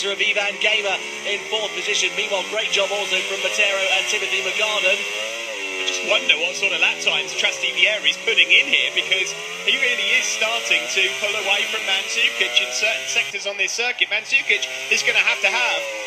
of Ivan Gamer in 4th position. Meanwhile, great job also from Matero and Timothy McGarden. I just wonder what sort of lap times Trastevere is putting in here, because he really is starting to pull away from Mandzukic in certain sectors on this circuit. Mandzukic is going to have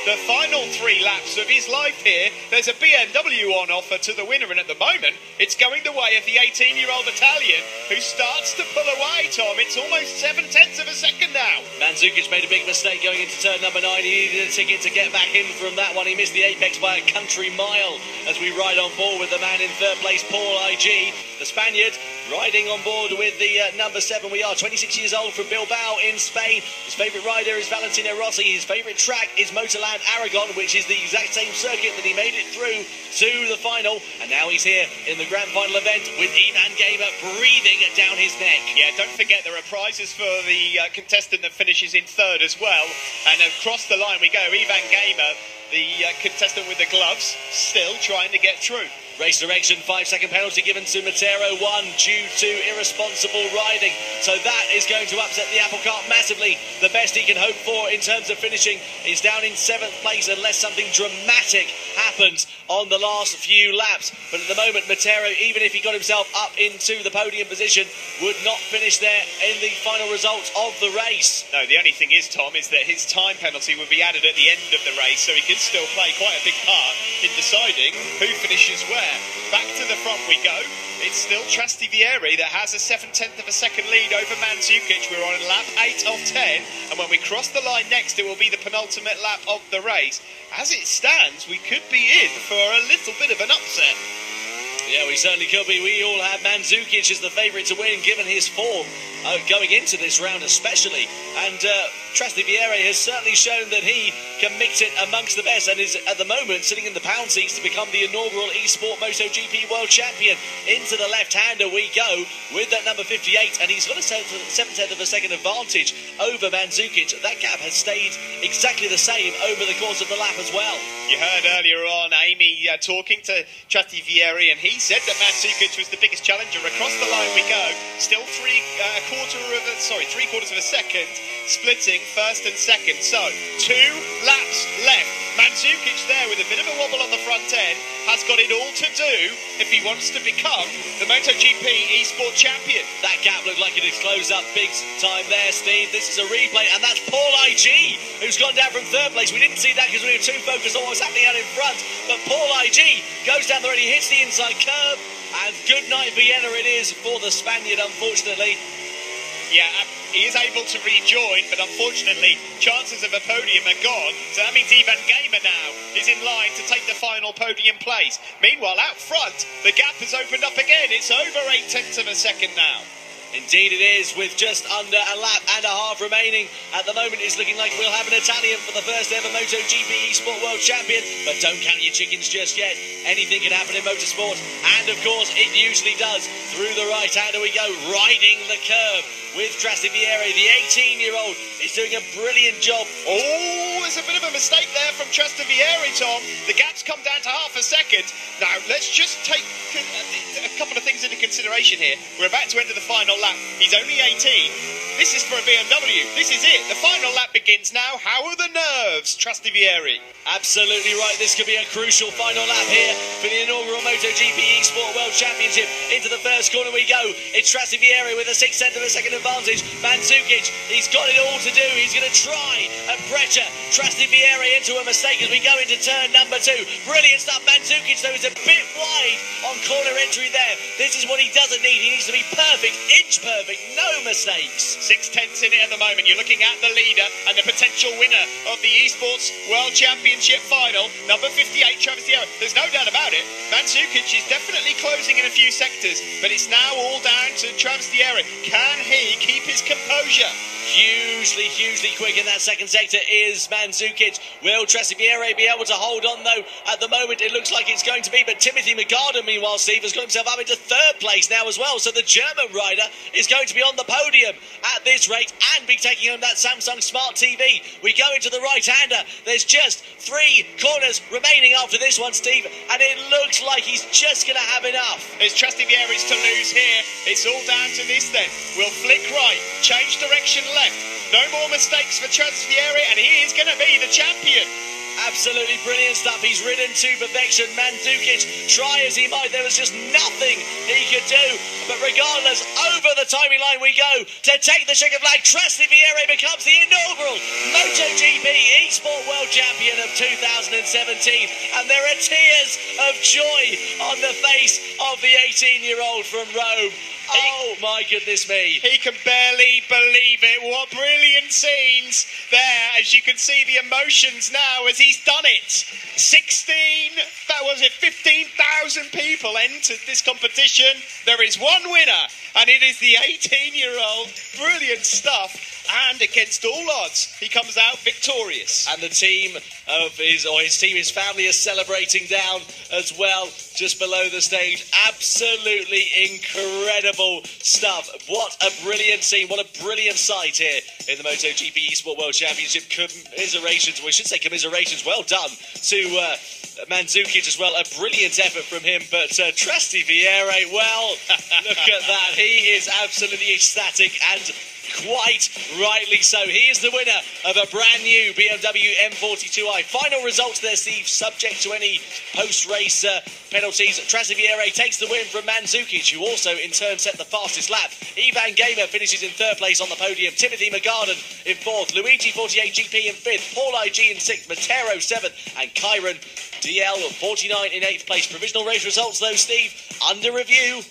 the final 3 laps of his life here. There's a BMW on offer to the winner, and at the moment it's going the way of the 18-year-old Italian, who starts to pull away, Tom. It's almost 7/10 of a second now. Mandzukic made a big mistake going into turn number 9. He needed a ticket to get back in from that one. He missed the apex by a country mile as we ride on board with the man in 3rd place, Paul IG. The Spaniard riding on board with the number 7. We are 26 years old, from Bilbao in Spain. His favourite rider is Valenciana. His favourite track is Motul Aragon, which is the exact same circuit that he made it through to the final. And now he's here in the grand final event with Ivan Gamer breathing down his neck. Yeah, don't forget there are prizes for the contestant that finishes in 3rd as well. And across the line we go. Ivan Gamer, the contestant with the gloves, still trying to get through. Race direction, 5-second penalty given to Matero 1 due to irresponsible riding. So that is going to upset the apple cart massively. The best he can hope for in terms of finishing is down in 7th place unless something dramatic happens on the last few laps. But at the moment, Matero, even if he got himself up into the podium position, would not finish there in the final results of the race. No, the only thing is, Tom, is that his time penalty would be added at the end of the race, so he could still play quite a big part in deciding who finishes where. Back to the front we go. It's still Trastevere that has a 7/10 of a second lead over Mandzukic. We're on lap 8 of 10, and when we cross the line next, it will be the penultimate lap of the race. As it stands, we could be in for a little bit of an upset. Yeah, we certainly could be. We all have Mandzukic as the favourite to win, given his form going into this round especially. And Trastevere has certainly shown that he can mix it amongst the best and is at the moment sitting in the pound seats to become the inaugural eSport MotoGP World Champion. Into the left-hander we go with that number 58, and he's got a 7/10 of a second advantage over Mandzukic. That gap has stayed exactly the same over the course of the lap as well. You heard earlier on Amy talking to Trastevere, and he said that Mandzukic was the biggest challenger. Across the line we go, still three quarters of a second, splitting 1st and 2nd. So 2 laps left. Mandzukic there with a bit of a wobble on the front end has got it all to do if he wants to become the MotoGP eSport champion. That gap looked like it had closed up big time there, Steve. This is a replay, and that's Paul IG, who's gone down from 3rd place. We didn't see that because we were too focused on what was happening out in front. But Paul IG goes down the road, he hits the inside curb, and good night Vienna it is for the Spaniard, unfortunately. Yeah, he is able to rejoin, but unfortunately, chances of a podium are gone. So that means Ivan Gamer now is in line to take the final podium place. Meanwhile, out front, the gap has opened up again. It's over 8/10 of a second now. Indeed it is, with just under a lap and a half remaining. At the moment it's looking like we'll have an Italian for the first ever MotoGP eSport World Champion, but don't count your chickens just yet. Anything can happen in motorsport, and of course it usually does. Through the right-hander we go, riding the curve with Trastevere. The 18-year-old is doing a brilliant job. Oh, there's a bit of a mistake there from Trastevere, Tom. The gap's come down to half a second. Now, let's just take a couple of things into consideration here. We're about to enter the final lap. He's only 18. This is for a BMW. This is it. The final lap begins now. How are the nerves, Trastevere? Absolutely right. This could be a crucial final lap here for the inaugural MotoGP eSport World Championship. Into the first corner we go. It's Trastevere with a 6/10 of a second advantage. Mandzukic, he's got it all to do. He's going to try and pressure Trastevere into a mistake as we go into turn number 2. Brilliant stuff. Mandzukic, though, is a bit wide on corner entry there. This is what he doesn't need. He needs to be perfect, inch perfect, no mistakes. 6/10 in it at the moment. You're looking at the leader and the potential winner of the eSports World Championship final, number 58, Trastevere. There's no doubt about it. Mandzukic is definitely closing in a few sectors, but it's now all down to Trastevere. Can he keep his composure? Hugely quick in that second sector is Mandzukic. Will Trastevere be able to hold on, though? At the moment, it looks like it's going to be, but Timothy McGarden, meanwhile, Steve, has got himself up into 3rd place now as well, so the German rider is going to be on the podium at this rate and be taking home that Samsung Smart TV. We go into the right-hander. There's just 3 corners remaining after this one, Steve, and it looks like he's just going to have enough. It's Trastevere's to lose here. It's all down to this then. We'll flick right, change direction left. No more mistakes for Trastevere, and he is going to be the champion. Absolutely brilliant stuff. He's ridden to perfection. Mandzukic, try as he might, there was just nothing he could do. But regardless, over the timing line we go to take the checkered flag. Trastevere becomes the inaugural MotoGP eSport World Champion of 2017. And there are tears of joy on the face of the 18-year-old from Rome. Oh my goodness me. He can barely believe it. What brilliant scenes there, as you can see the emotions now as he's done it. 15,000 people entered this competition. There is one winner, and it is the 18-year-old. Brilliant stuff. And against all odds, he comes out victorious. And the team of his family is celebrating down as well, just below the stage. Absolutely incredible stuff. What a brilliant scene. What a brilliant sight here in the MotoGP eSport World Championship. Commiserations, well, I should say commiserations. Well done to Mandzukic as well. A brilliant effort from him. But Trastevere, well, look at that. He is absolutely ecstatic, and quite rightly so. He is the winner of a brand new BMW M42i. Final results there, Steve, subject to any post-race penalties. Trastevere takes the win from Mandzukic, who also in turn set the fastest lap. Ivan Gamer finishes in third place on the podium. Timothy McGarden in fourth. Luigi 48GP in fifth. Paul IG in sixth. Matero seventh. And Kyron DL 49 in eighth place. Provisional race results, though, Steve, under review.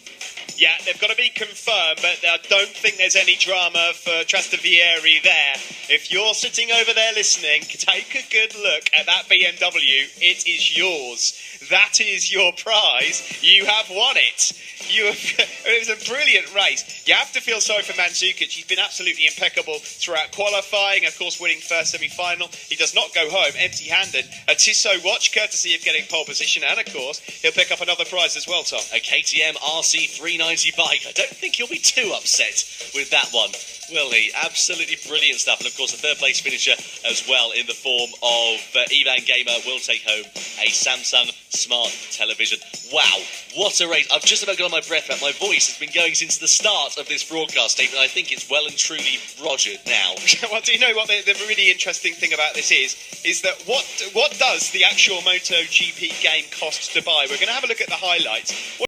Yeah, they've got to be confirmed, but I don't think there's any drama for Trastevere there. If you're sitting over there listening, take a good look at that BMW. It is yours. That is your prize. You have won it. It was a brilliant race. You have to feel sorry for Mandzukic. He's been absolutely impeccable throughout qualifying, of course winning first semi-final. He does not go home empty-handed. A Tissot watch, courtesy of getting pole position, and of course he'll pick up another prize as well, Tom. A KTM RC390 bike. I don't think he'll be too upset with that one, will he? Absolutely brilliant stuff. And of course the third place finisher as well in the form of Ivan Gamer will take home a Samsung Smart Television. Wow, what a race. I've just about got on my breath back. My voice has been going since the start of this broadcast, Steve, and I think it's well and truly rogered now. Well, do you know what the really interesting thing about this is that what does the actual MotoGP game cost to buy? We're going to have a look at the highlights.